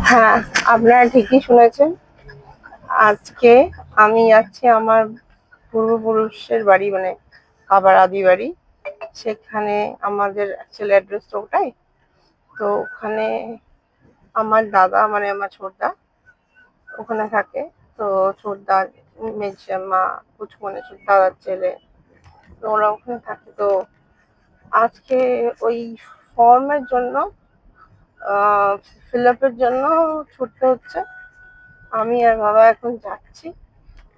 হ্যাঁ, আপনারা ঠিকই শুনেছেন। আজকে আমি যাচ্ছি আমার পূর্বপুরুষের বাড়ি, মানে বাবার আদি বাড়ি। সেখানে আমাদের অ্যাকচুয়ালি অ্যাড্রেসটা ওটাই। তো ওখানে আমার দাদা, মানে আমার ছোটদা ওখানে থাকে। তো ছোটদা, মেজমা, পুচকনে দাদার ছেলে, তো ওরা ওখানে থাকে। তো আজকে ওই ফর্মের জন্য, ফিল আপের জন্য ছুটতে হচ্ছে। আমি আর বাবা এখন যাচ্ছি।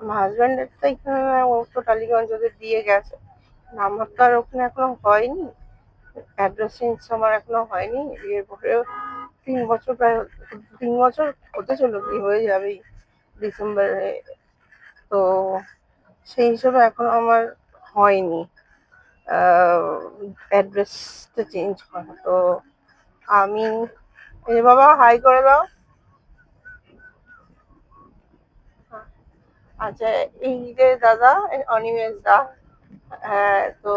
আমার হাজব্যান্ডের তো এখানে, ও তো টালিগঞ্জ ওদের দিয়ে গেছে। আমার তো আর ওখানে এখনো হয়নি, অ্যাড্রেস চেঞ্জ আমার এখনো হয়নি। বিয়ের পরেও 3 বছর, প্রায় 3 বছর হতে চলো, কি হয়ে যাবেই ডিসেম্বরে। তো সেই হিসেবে এখনো আমার হয়নি অ্যাড্রেসটা চেঞ্জ করা। তো আমি, এই বাবা হাই করে দাও। আচ্ছা, এই যে দাদা, অনিমেষ দা, হ্যাঁ, তো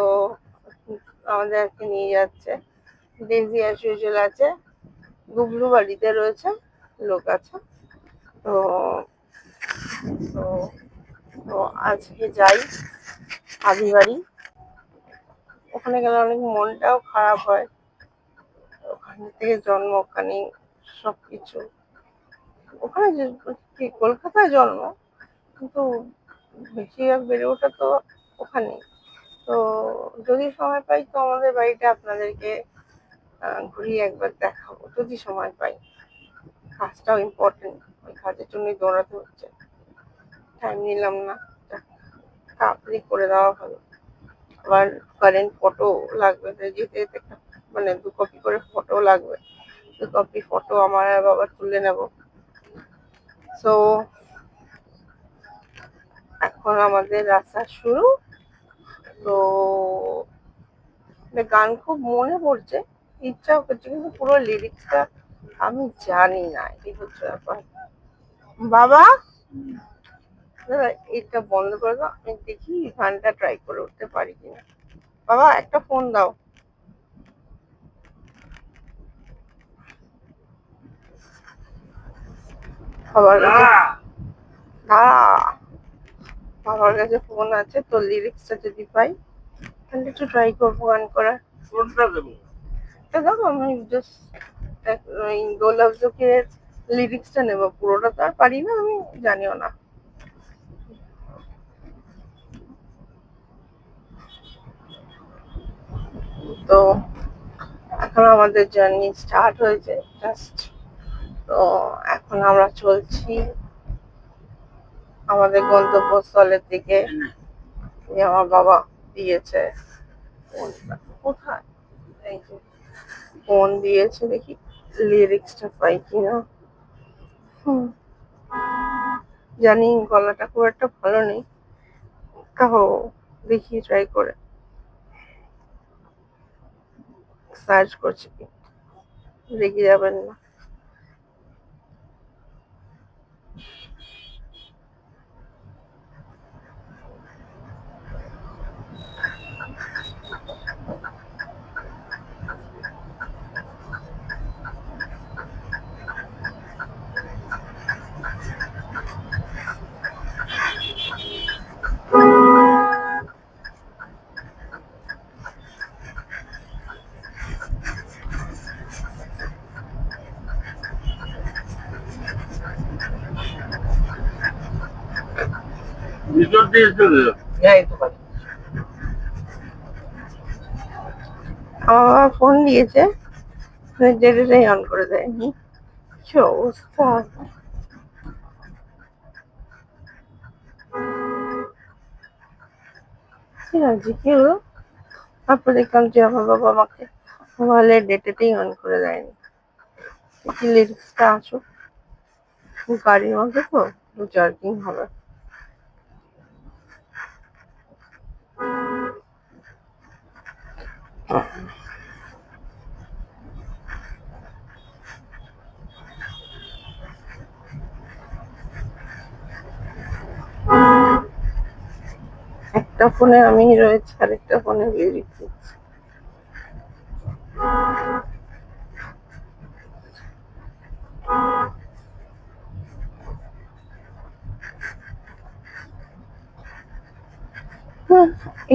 আমাদেরকে নিয়ে যাচ্ছে। ডেজি অ্যাজ ইউজুয়াল আছে, গুবলু বাড়িতে রয়েছে, লোক আছে। তো তো তো আজকে যাই আদি বাড়ি। ওখানে গেলে অনেক মনটাও খারাপ হয়। ওখান থেকে জন্ম, ওখানে সবকিছু। ওখানে কি কলকাতায় জন্ম, কিন্তু বেশিরভাগ বেড়ে ওঠা তো ওখানে। তো যদি সময় পাই তো আমাদের বাড়িটা আপনাদেরকে ঘুরিয়ে একবার দেখাবো, যদি সময় পাই। কাজটাও ইম্পর্টেন্ট, ওই কাজের জন্যই দৌড়াতে হচ্ছে। টাইম নিলাম না, তাড়াতাড়ি করে দেওয়া ভালো। আবার কারেন্ট ফটো লাগবে, যেতে যেতে মানে 2 কপি করে ফটো লাগবে। 2 কপি ফটো আমার আর বাবার তুলে নেব। তো এখন আমাদের রাস্তা শুরু। তো গান খুব মনে পড়ছে, ইচ্ছাও করছে, কিন্তু পুরো লিরিক্সটা আমি জানি না। এই হচ্ছে ব্যাপার। বাবা, দাদা এটা বন্ধ করে দাও, আমি দেখি গানটা ট্রাই করে উঠতে পারি কিনা। বাবা একটা ফোন দাও। বাবার কাছে, বাবার কাছে ফোন আছে, তো লিরিক্সটা যদি পাই তাহলে একটু ট্রাই করবো গান করার। ফোনটা দেবো, দেখো আমি জাস্ট ওই গোলাপ জোকের লিরিক্সটা নেবো, পুরোটা তো আর পারি না, আমি জানিও না। তো এখন আমাদের জার্নি স্টার্ট হয়েছে জাস্ট। তো এখন আমরা চলছি আমাদের গন্তব্যস্থলের দিকে। আমার বাবা দিয়েছে কোথায়, এই যে ফোন দিয়েছে, দেখি লিরিক্সটা পাই কিনা। জানি গলাটা খুব একটা ভালো নেই, তাও দেখি ট্রাই করে সার্চ করছি, রেগে যাবেন না। আমার বাবা ফোন দিয়েছে, ডেটাটাই অন করে দেয়নি। কি অবস্থা! ঠিক আছে, কি হলো? তারপর দেখলাম যে আমার বাবা আমাকে মোবাইলের ডেটাটাই অন করে দেয়নি। কি লিরিক্সটা আসুক, গাড়ির মধ্যে তো জার্কিং হবে। একটা ফোনে আমি রয়েছে, আরেকটা ফোনে লিরিক্স।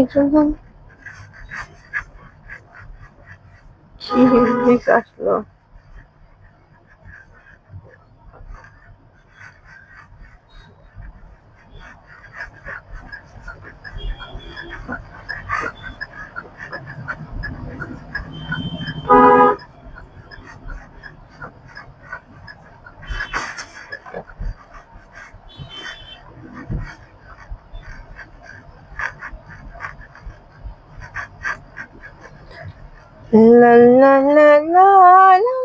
এইজন্য কি হিন্দিস আসলো। লা লা লা লা লা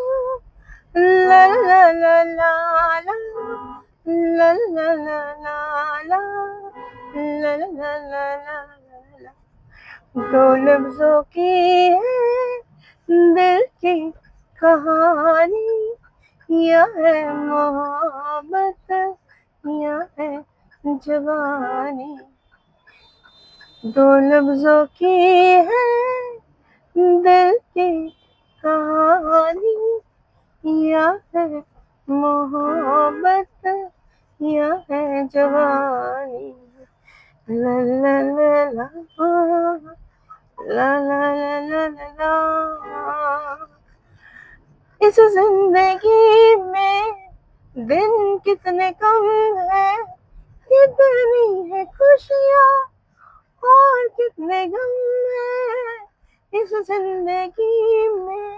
লা লা লা লা লা লা লা লা লা লা ला ला ला ला ला। दो लफ्जों की है दिल की कहानी, या है मोहब्बत या है जवानी। दो लफ्जों की है दिल की कहानी, या है मोहब्बत या है जवानी। ला ला ला ला ला ला ला ला ला ला। इस जिंदगी में दिन कितने कम है, कितनी है खुशियाँ और कितने गम है। इस जिंदगी में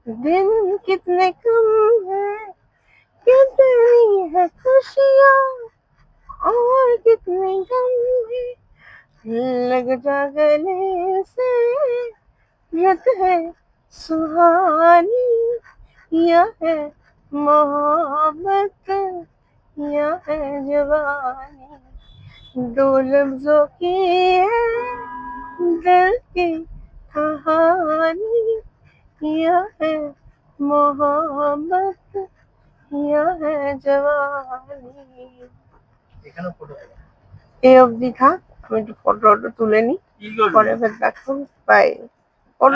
दिन कितने कम है, कितनी है खुशियाँ और कितने गम है। लग जा गले से रत है सुहानी, या है मोहब्बत या है जवानी। दो लफ्जों की है दिल की कहानी, या है मोहब्बत या है जवानी। এই অবধি থাক, আমি একটু ফটো তুলে নিই, পরে আবার দেখো। বাই।